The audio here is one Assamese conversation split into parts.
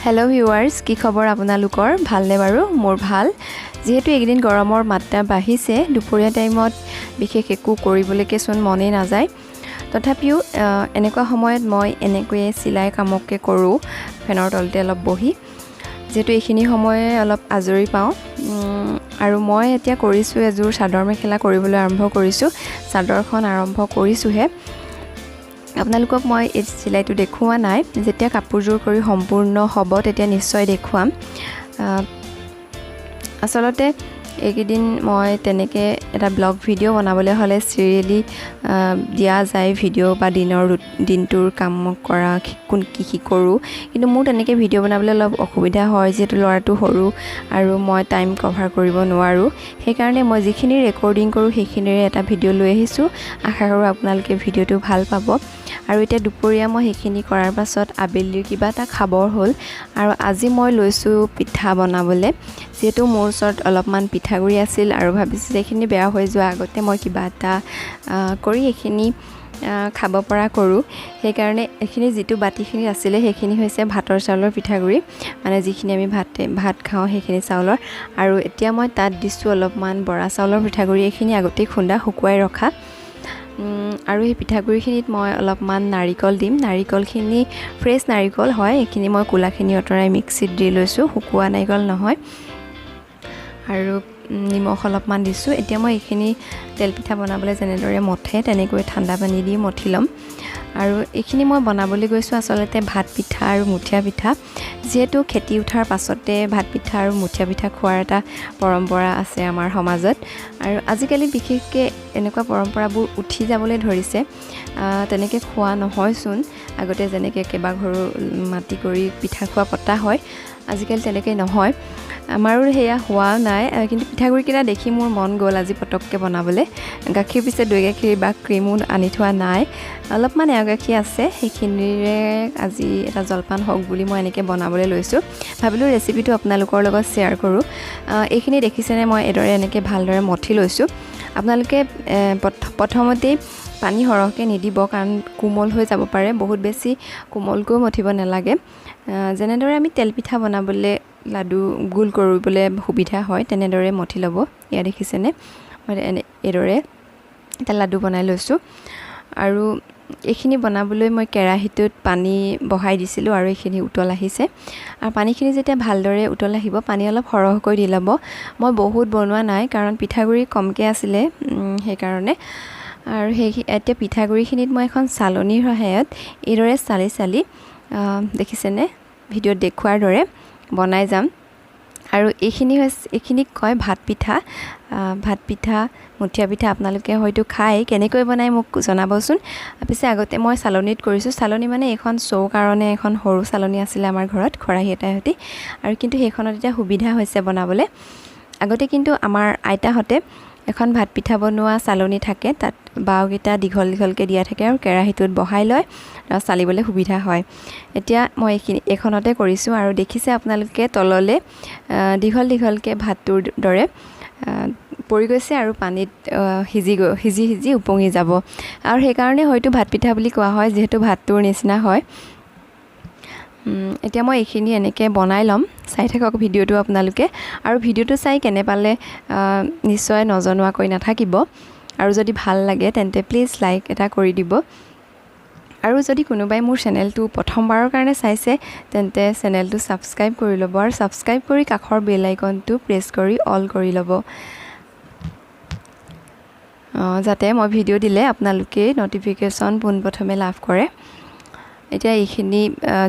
हेलो ভিউৱাৰ্ছ কি খবৰ আপোনালোকৰ ভালনে বাৰু মোৰ ভাল যেহেতু একদিন গৰমৰ মাত্ৰা বাঢ়িছে দুপৰীয়া টাইমত বিশেষ একো কৰিবলৈকে চোন মনে নাযায় তথাপিও এনেকুৱা সময়ত মই এনেকৈ চিলাই কামকে কৰো ফেনৰ তলতে অলপ বহি যেহেতু এইখিনি সময় অলপ আজৰি পাওঁ আৰু মই এতিয়া কৰিছো এজোৰ চাদৰ মেখেলা কৰিবলৈ আৰম্ভ কৰিছো চাদৰখন আৰম্ভ কৰিছোহে আপোনালোকক মই এই চিলাইটো দেখুৱা নাই যেতিয়া কাপোৰজোৰ কৰি সম্পূৰ্ণ হ'ব তেতিয়া নিশ্চয় দেখুৱাম আসলতে এইকেইদিন মই তেনেকে এটা ব্লগ ভিডিও বনাবলৈ হলে সিৰিয়ালি দিয়া যায় ভিডিও বা দিনটোৰ কাম কৰা কোন কি কৰো কিন্তু মোৰ তেনেকে ভিডিও বনাবলৈ অলপ অসুবিধা হয় যেটো লৰাটো সৰু আৰু মই টাইম কভাৰ কৰিব নোৱাৰো সেই কাৰণে মই যিখিনি ৰেকৰ্ডিং কৰো সেইখিনিৰে এটা ভিডিও লৈ আহিছো আশা কৰো আপোনালোকে ভিডিওটো ভাল পাব আৰু এটা দুপৰীয়া মই সেইখিনি কৰাৰ পাছত আবেলি কিবা এটা খাবৰ হ'ল আৰু আজি মই লৈছো পিঠা বনাবলৈ যেটো মোৰ ওচৰত অলপমান পিঠাগুৰি আছিল আৰু ভাবিছো এইখিনি বেয়া হৈ যোৱা আগতে মই কিবা এটা কৰি এইখিনি খাব পৰা কৰো সেই কাৰণে এইখিনি যেটো বাটিখিনি আছিল সেইখিনি হৈছে ভাতৰ চাউলৰ পিঠাগুৰি মানে যিখিনি আমি ভাত খাওঁ সেইখিনি চাউলৰ আৰু এতিয়া মই তাত দিছো অলপমান বৰা চাউলৰ পিঠাগুৰি এইখিনি আগতে খুন্দা শুকুৱাই ৰখা আৰু এই পিঠাগুৰিখিনিত মই অলপমান নাৰিকল দিম নাৰিকলখিনি ফ্ৰেছ নাৰিকল হয় এইখিনি মই কুলাখিনি অতৰাই মিক্সিত দি লৈছো শুকুৱা নাৰিকল নহয় আৰু নিমখ অলপমান দিছো এতিয়া মই এইখিনি তেল পিঠা বনাবলৈ যেনেদৰে মথে তেনেকৈ ঠাণ্ডা পানী দি মথি লম আৰু এইখিনি মই বনাবলৈ গৈছো আসলতে ভাত পিঠা আৰু মুঠিয়া পিঠা যেহেতু খেতি উঠাৰ পাছতে ভাত পিঠা আৰু মুঠিয়া পিঠা খোৱাৰ এটা পৰম্পৰা আছে আমাৰ সমাজত আৰু আজিকালি বিশেষকৈ এনেকুৱা পৰম্পৰাবোৰ উঠি যাবলৈ ধৰিছে তেনেকৈ খোৱা নহয়চোন আগতে যেনেকৈ কেবা ঘৰো মাটি কৰি পিঠা খোৱা পতা হয় আজিকালি তেনেকৈ নহয় আমাৰো হেয়া হোৱা নাই কিন্তু পিঠাগুৰি কিটা দেখি মোৰ মন গ'ল আজি পটককে বনাবলৈ গাখীৰ পিছে দৈ গাখীৰ বা ক্ৰীমো আনি থোৱা নাই অলপমান গাখীৰ আছে সেইখিনিৰে আজি এটা জলপান হওক বুলি মই এনেকৈ বনাবলৈ লৈছো ভাবিলো ৰেচিপিটো আপোনালোকৰ লগত শ্বেয়াৰ কৰো এইখিনি দেখিছেনে মই এদৰে এনেকৈ ভালদৰে মথি লৈছো আপোনালোকে প্ৰথমতে পানী হৰহকে নিদিব কাৰণ কোমল হৈ যাব পাৰে বহুত বেছি কোমলকৈ মথিব নালাগে যেনেদৰে আমি তেল পিঠা বনাবলৈ লাডু গোল কৰিবলৈ সুবিধা হয় তেনেদৰে মথি লব ইয়া দেখিছেনে মই এদৰে এটা লাডু বনাই লৈছো আৰু এইখিনি বনাবলৈ মই কেৰাহীটোত পানী বহাই দিছিলো আৰু এইখিনি উতল আহিছে আৰু পানীখিনি যেতিয়া ভালদৰে উতল আহিব পানী অলপ হৰহকৈ দি লব মই বহুত বনোৱা নাই কাৰণ পিঠাগুৰি কমকে আছিলে সেই কাৰণে আৰু এতিয়া পিঠাগুৰিখিনিত মই এখন চালনীৰ সহায়ত এদৰে চালি দেখিছেনে ভিডিঅ'ত দেখুৱাৰ দৰে বনাই যাম আৰু এইখিনি কয় ভাত পিঠা মুঠিয়া পিঠা আপোনালোকে হয়তো খাই কেনেকৈ বনাই মোক জনাবচোন পিছে আগতে মই চালনীত কৰিছো চালনী মানে এখন চৌ কাৰণে এখন সৰু চালনী আছিল আমাৰ ঘৰত খৰাহি এটাই হতি আৰু কিন্তু সেইখনত এটা সুবিধা হৈছে বনাবলৈ আগতে কিন্তু আমাৰ আইতাহতে এখন ভাত পিঠা বনোৱা চালনী থাকে তাত বাওগিটা দীঘলকে দিয়া থাকে আৰু কেৰাহীটোত বহাই লয় আৰু চালিবলৈ সুবিধা হয় এতিয়া মই এখনতে কৰিছো আৰু দেখিছে আপোনালোকে তললে দীঘলকে ভাতটোৰ দৰে পৰি গৈছে আৰু পানীত সিজি উপঙি যাব আৰু সেই কাৰণে হয়তো ভাত পিঠা বুলি কোৱা হয় যেহেতু ভাতটোৰ নিচিনা হয় এতিয়া মই এইখিনি এনেকে বনাই লম চাই থাকক ভিডিওটো আপোনালোকে আৰু ভিডিওটো চাই কেনে পালে নিশ্চয় নজনোৱাকৈ নাথাকিব আৰু যদি ভাল লাগে তেন্তে প্লিজ লাইক এটা কৰি দিব আৰু যদি কোনোবাই মোৰ চেনেলটো প্ৰথমবাৰৰ কাৰণে চাইছে তেন্তে চেনেলটো সাবস্ক্ৰাইব কৰি ল'ব আৰু সাবস্ক্ৰাইব কৰি কাষৰ বেল আইকনটো প্ৰেছ কৰি অল কৰি ল'ব যাতে মই ভিডিও দিলে আপোনালোকে নটিফিকেশন পোনপ্ৰথমে লাভ কৰে এতিয়া এইখিনি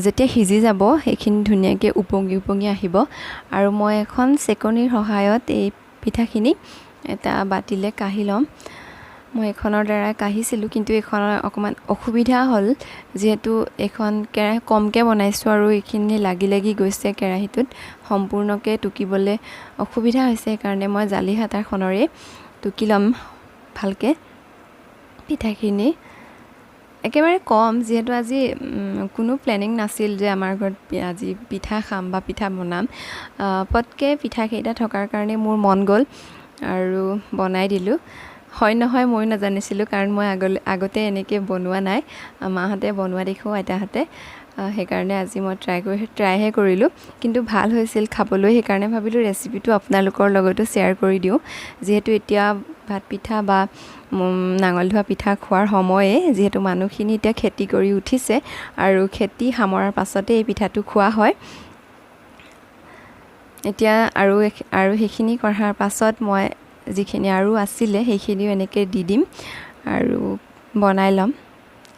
যেতিয়া সিজি যাব এইখিনি ধুনীয়াকৈ উপঙি আহিব আৰু মই এখন চেকনিৰ সহায়ত এই পিঠাখিনি এটা বাটিলে কাঢ়ি লম মই এখনৰ দ্বাৰা কাঢ়িছিলো কিন্তু এখনৰ অকমান অসুবিধা হ'ল যেহেতু এখন কেৰাহী কমকে বনাইছো আৰু এইখিনি লাগি গৈছে কেৰাহীটোত সম্পূৰ্ণকে টুকিবলৈ অসুবিধা হৈছে কাৰণে মই জালি হাতাখনৰে টুকি লম ভালকে পিঠাখিনি একেবাৰে কম যেহেতু আজি কোনো প্লেনিং নাছিল যে আমাৰ ঘৰত আজি পিঠা খাম বা পিঠা বনাম পটকে পিঠা কেইটা থকাৰ কাৰণে মোৰ মন গ'ল আৰু বনাই দিলো হয় নহয় ময়ো নাজানিছিলোঁ, কাৰণ মই আগতে এনেকৈ বনোৱা নাই। মাহঁতে বনোৱা দেখোঁ, আইতাহঁতে। সেইকাৰণে আজি মই ট্ৰাইহে কৰিলোঁ, কিন্তু ভাল হৈছিল খাবলৈ। সেইকাৰণে ভাবিলোঁ ৰেচিপিটো আপোনালোকৰ লগতো শ্বেয়াৰ কৰি দিওঁ, যিহেতু এতিয়া ভাত পিঠা বা নাঙল ধোৱা পিঠা খোৱাৰ সময়ে, যিহেতু মানুহখিনি এতিয়া খেতি কৰি উঠিছে আৰু খেতি সামৰাৰ পাছতে এই পিঠাটো খোৱা হয়। এতিয়া আৰু সেইখিনি কৰাৰ পাছত মই যিখিনি আৰু আছিলে সেইখিনিও এনেকৈ দি দিম আৰু বনাই ল'ম।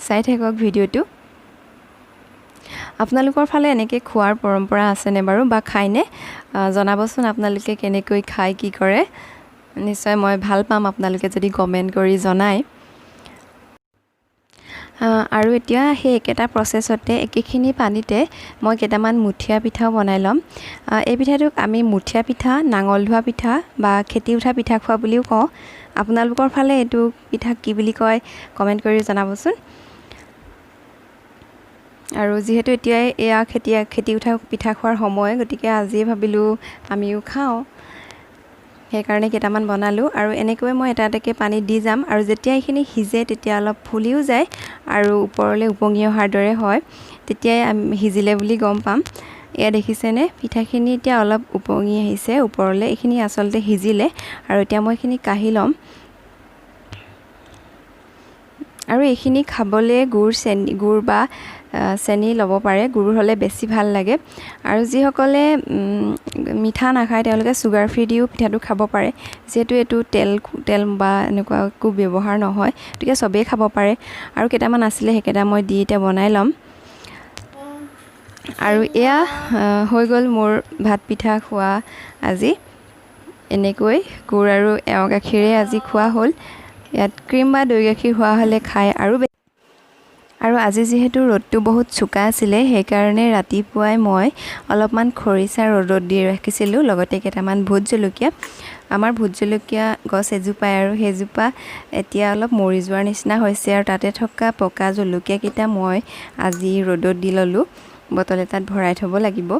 চাই থাকক ভিডিঅ'টো। আপোনালোকৰ ফালে এনেকৈ খোৱাৰ পৰম্পৰা আছেনে বাৰু, বা খায়নে? জনাবচোন আপোনালোকে কেনেকৈ খায়, কি কৰে। নিশ্চয় মই ভাল পাম আপোনালোকে যদি কমেণ্ট কৰি জনায়। আৰু এতিয়া সেই একেটা প্ৰচেছতে একেখিনি পানীতে মই কেইটামান মুঠীয়া পিঠাও বনাই ল'ম। এই পিঠাটোক আমি মুঠীয়া পিঠা, নাঙল ধোৱা পিঠা বা খেতি উঠা পিঠা খোৱা বুলিও কওঁ। আপোনালোকৰ ফালে এইটো পিঠা কি বুলি কয় কমেণ্ট কৰি জনাবচোন। আৰু যিহেতু এতিয়াই এয়া খেতি উঠা পিঠা খোৱাৰ সময়, গতিকে আজিয়ে ভাবিলোঁ আমিও খাওঁ। সেইকাৰণে কেইটামান বনালোঁ আৰু এনেকৈ মই এটা এটাকৈ পানীত দি যাম। আৰু যেতিয়া এইখিনি সিজে তেতিয়া অলপ ফুলিও যায় আৰু ওপৰলৈ উপঙি অহাৰ দৰে হয়, তেতিয়াই সিজিলে বুলি গম পাম। এয়া দেখিছেনে, পিঠাখিনি এতিয়া অলপ উপঙি আহিছে ওপৰলৈ। এইখিনি আচলতে সিজিলে। আৰু এতিয়া মই এইখিনি কাঢ়ি ল'ম। আৰু এইখিনি খাবলৈ গুড় বা চেনি ল'ব পাৰে। গুড় হ'লে বেছি ভাল লাগে। আৰু যিসকলে মিঠা নাখায় তেওঁলোকে চুগাৰ ফ্ৰী দিও পিঠাটো খাব পাৰে, যিহেতু এইটো তেল বা এনেকুৱা একো ব্যৱহাৰ নহয়, গতিকে চবেই খাব পাৰে। আৰু কেইটামান আছিলে সেইকেইটা মই দি এতিয়া বনাই ল'ম। আৰু এয়া হৈ গ'ল মোৰ ভাত পিঠা খোৱা আজি। এনেকৈ গুড় আৰু এৱা গাখীৰে আজি খোৱা হ'ল। ইয়াত ক্ৰীম বা দৈ গাখীৰ হোৱা হ'লে খাই আৰু আজি যিহেতু ৰ'দটো বহুত চোকা আছিলে, সেইকাৰণে ৰাতিপুৱাই মই অলপমান খৰিচা ৰ'দত দি ৰাখিছিলোঁ, লগতে কেইটামান ভোট জলকীয়া। আমাৰ ভোট জলকীয়া গছ এজোপাই আৰু সেইজোপা এতিয়া অলপ মৰি যোৱাৰ নিচিনা হৈছে, আৰু তাতে থকা পকা জলকীয়াকেইটা মই আজি ৰ'দত দি ল'লোঁ। বটল এটাত ভৰাই থ'ব লাগিব।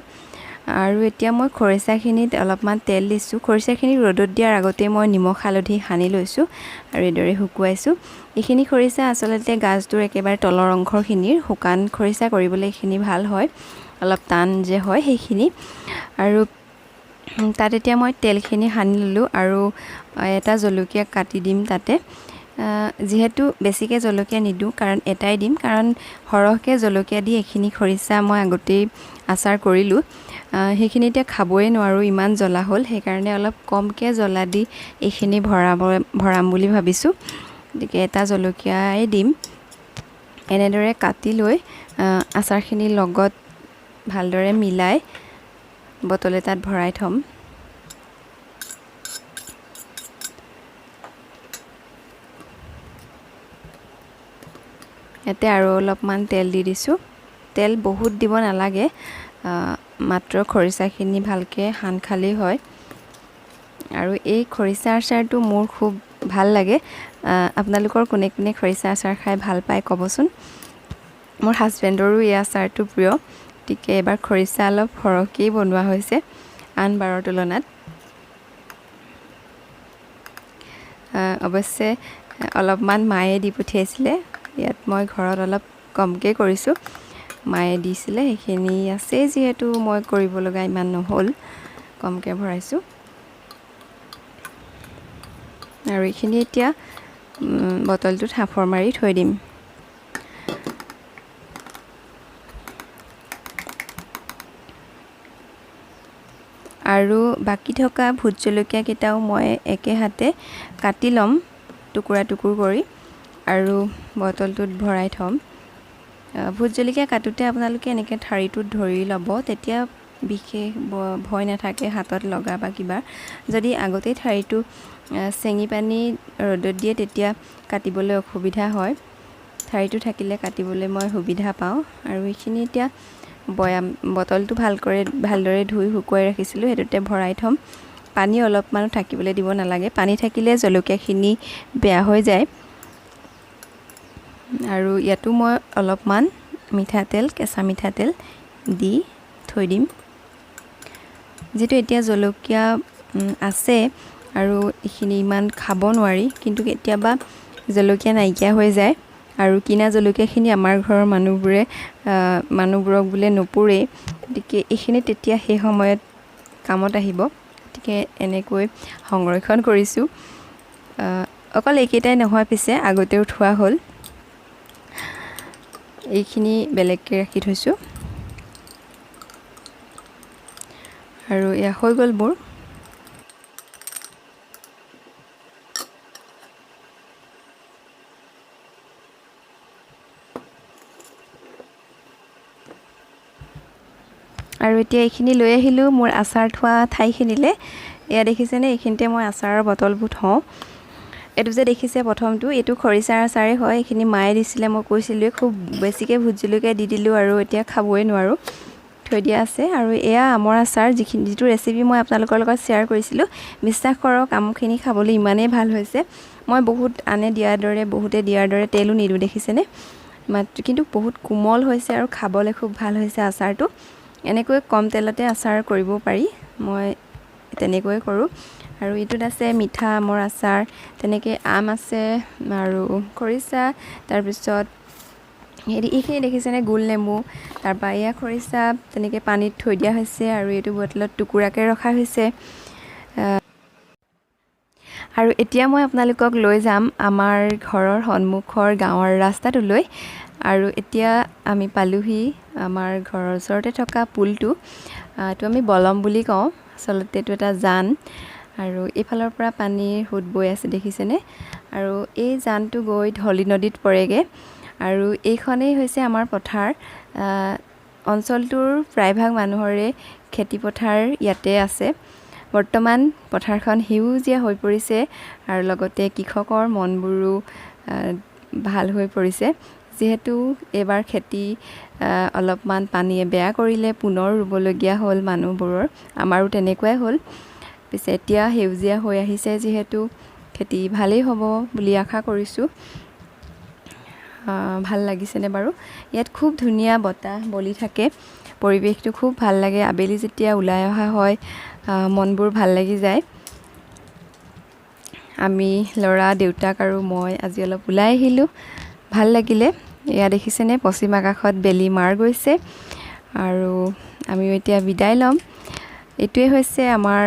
আৰু এতিয়া মই খৰিচাখিনিত অলপমান তেল দিছোঁ। খৰিচাখিনি ৰ'দত দিয়াৰ আগতে মই নিমখ হালধি সানি লৈছোঁ আৰু এইদৰে শুকুৱাইছোঁ। এইখিনি খৰিচা আচলতে গাজটোৰ একেবাৰে তলৰ অংশখিনিৰ শুকান খৰিচা কৰিবলৈ এইখিনি ভাল হয়, অলপ টান যে হয় সেইখিনি। আৰু তাত এতিয়া মই তেলখিনি সানি ল'লোঁ আৰু এটা জলকীয়া কাটি দিম তাতে। যিহেতু বেছিকৈ জলকীয়া নিদিওঁ, কাৰণ এটাই দিম, কাৰণ সৰহকৈ জলকীয়া দি এইখিনি খৰিচা মই আগতেই আচাৰ কৰিলোঁ। সেইখিনি এতিয়া খাবই নোৱাৰোঁ, ইমান জ্বলা হ'ল। সেইকাৰণে অলপ কমকৈ জ্বলা দি এইখিনি ভৰাম বুলি ভাবিছোঁ। গতিকে এটা জলকীয়াই দিম। এনেদৰে কাটি লৈ আচাৰখিনিৰ লগত ভালদৰে মিলাই বটল এটাত ভৰাই থ'ম। ইয়াতে আৰু অলপমান তেল দি দিছোঁ। তেল বহুত দিব নালাগে, মাত্ৰ খৰিচাখিনি ভালকৈ সান খালেই হয়। আৰু এই খৰিচা আচাৰটো মোৰ খুব ভাল লাগে। আপোনালোকৰ কোনে কোনে খৰিচা আচাৰ খাই ভাল পায় ক'বচোন। মোৰ হাজবেণ্ডৰো এই আচাৰটো প্ৰিয়, গতিকে এবাৰ খৰিচা অলপ সৰহকৈয়ে বনোৱা হৈছে আন বাৰৰ তুলনাত। অৱশ্যে অলপমান মায়ে দি পঠিয়াইছিলে, ইয়াত মই ঘৰত অলপ কমকৈ কৰিছোঁ। মায়ে দিছিলে, সেইখিনি আছে যিহেতু মই কৰিব লগা ইমান নহ'ল, কমকৈ ভৰাইছোঁ। আৰু এইখিনি এতিয়া বটলটোত সাঁফৰ মাৰি থৈ দিম। আৰু বাকী থকা ভোট জলকীয়াকেইটাও মই একে হাতে কাটি ল'ম টুকুৰা টুকুৰ কৰি, আৰু বটলটোত ভৰাই থ'ম। ভোট জলকীয়া কাটোতে আপোনালোকে এনেকৈ ঠাৰিটোত ধৰি ল'ব, তেতিয়া বিশেষ ভয় নাথাকে হাতত লগা বা কিবা। যদি আগতেই ঠাৰিটো চেঙি পানী ৰ'দত দিয়ে তেতিয়া কাটিবলৈ অসুবিধা হয়। ঠাৰিটো থাকিলে কাটিবলৈ মই সুবিধা পাওঁ। আৰু এইখিনি এতিয়া বটলটো ভালদৰে ধুই শুকুৱাই ৰাখিছিলোঁ, সেইটোতে ভৰাই থ'ম। পানী অলপমানো থাকিবলৈ দিব নালাগে, পানী থাকিলে জলকীয়াখিনি বেয়া হৈ যায়। আৰু ইয়াতো মই অলপমান মিঠাতেল, কেঁচা মিঠাতেল দি থৈ দিম। যিটো এতিয়া জলকীয়া আছে, আৰু এইখিনি ইমান খাব নোৱাৰি কিন্তু কেতিয়াবা জলকীয়া নাইকিয়া হৈ যায় আৰু কিনা জলকীয়াখিনি আমাৰ ঘৰৰ মানুহবোৰক বোলে নপুৰে গতিকে এইখিনি তেতিয়া সেই সময়ত কামত আহিব গতিকে এনেকৈ সংৰক্ষণ কৰিছোঁ অকল এইকেইটাই নহয় পিছে আগতেও থোৱা হ'ল এইখিনি বেলেগকৈ ৰাখি থৈছোঁ আৰু এয়া হৈ গ'ল মোৰ আৰু এতিয়া এইখিনি লৈ আহিলোঁ মোৰ আচাৰ থোৱা ঠাইখিনিলে এয়া দেখিছেনে এইখিনিতে মই আচাৰৰ বটলবোৰ থওঁ এইটো যে দেখিছে প্ৰথমটো এইটো খৰিচাৰ আচাৰে হয় এইখিনি মায়ে দিছিলে মই কৈছিলোঁ খুব বেছিকৈ ভোট জলকীয়া দি দিলোঁ আৰু এতিয়া খাবই নোৱাৰোঁ থৈ দিয়া আছে আৰু এয়া আমৰ আচাৰ যিটো ৰেচিপি মই আপোনালোকৰ লগত শ্বেয়াৰ কৰিছিলোঁ বিশ্বাস কৰক আমখিনি খাবলৈ ইমানেই ভাল হৈছে মই বহুতে দিয়াৰ দৰে তেলো নিদিওঁ দেখিছেনে কিন্তু বহুত কোমল হৈছে আৰু খাবলৈ খুব ভাল হৈছে আচাৰটো এনেকৈ কম তেলতে আচাৰ কৰিব পাৰি মই তেনেকৈ কৰোঁ আৰু এইটোত আছে মিঠা আমৰ আচাৰ তেনেকৈ আম আছে আৰু খৰিচা তাৰপিছত এইখিনি দেখিছেনে গোল নেমু তাৰপৰা এয়া খৰিচা তেনেকৈ পানীত থৈ দিয়া হৈছে আৰু এইটো বটলত টুকুৰাকৈ ৰখা হৈছে আৰু এতিয়া মই আপোনালোকক লৈ যাম আমাৰ ঘৰৰ সন্মুখৰ গাঁৱৰ ৰাস্তাটোলৈ আৰু এতিয়া আমি পালোহি আমাৰ ঘৰৰ ওচৰতে থকা পুলটো এইটো আমি বলম বুলি কওঁ আচলতে এইটো এটা জান আৰু এইফালৰ পৰা পানীৰ সোঁত বৈ আছে দেখিছেনে আৰু এই জানটো গৈ ধলি নদীত পৰেগৈ আৰু এইখনেই হৈছে আমাৰ পথাৰ অঞ্চলটোৰ প্ৰায়ভাগ মানুহৰে খেতি পথাৰ ইয়াতে আছে বৰ্তমান পথাৰখন সেউজীয়া হৈ পৰিছে আৰু লগতে কৃষকৰ মনবোৰো ভাল হৈ পৰিছে যিহেতু এইবাৰ খেতি অলপমান পানীয়ে বেয়া কৰিলে পুনৰ ৰুবলগীয়া হ'ল মানুহবোৰৰ আমাৰো তেনেকুৱাই হ'ল পিছে এতিয়া সেউজীয়া হৈ আহিছে যিহেতু খেতি ভালেই হ'ব বুলি আশা কৰিছোঁ ভাল লাগিছেনে বাৰু ইয়াত খুব ধুনীয়া বতাহ বলি থাকে পৰিৱেশটো খুব ভাল লাগে আবেলি যেতিয়া ওলাই অহা হয় মনবোৰ ভাল লাগি যায় আমি ল'ৰা দেউতাক আৰু মই আজি অলপ ওলাই আহিলোঁ ভাল লাগিলে এয়া দেখিছেনে পশ্চিম আকাশত বেলি মাৰ গৈছে আৰু আমিও এতিয়া বিদায় ল'ম এইটোৱে হৈছে আমাৰ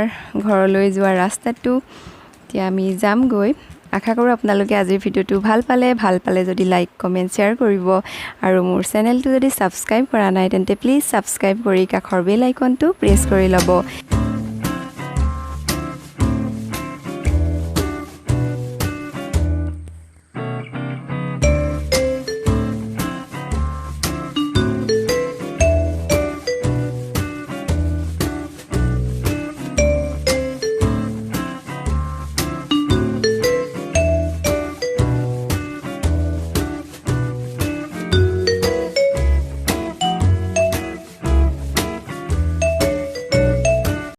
ঘৰলৈ যোৱা ৰাস্তাটো এতিয়া আমি যামগৈ আশা কৰোঁ আপোনালোকে আজিৰ ভিডিঅ'টো ভাল পালে যদি লাইক কমেণ্ট শ্বেয়াৰ কৰিব আৰু মোৰ চেনেলটো যদি ছাবস্ক্ৰাইব কৰা নাই তেন্তে প্লিজ ছাবস্ক্ৰাইব কৰি কাষৰ বেল আইকনটো প্ৰেছ কৰি ল'ব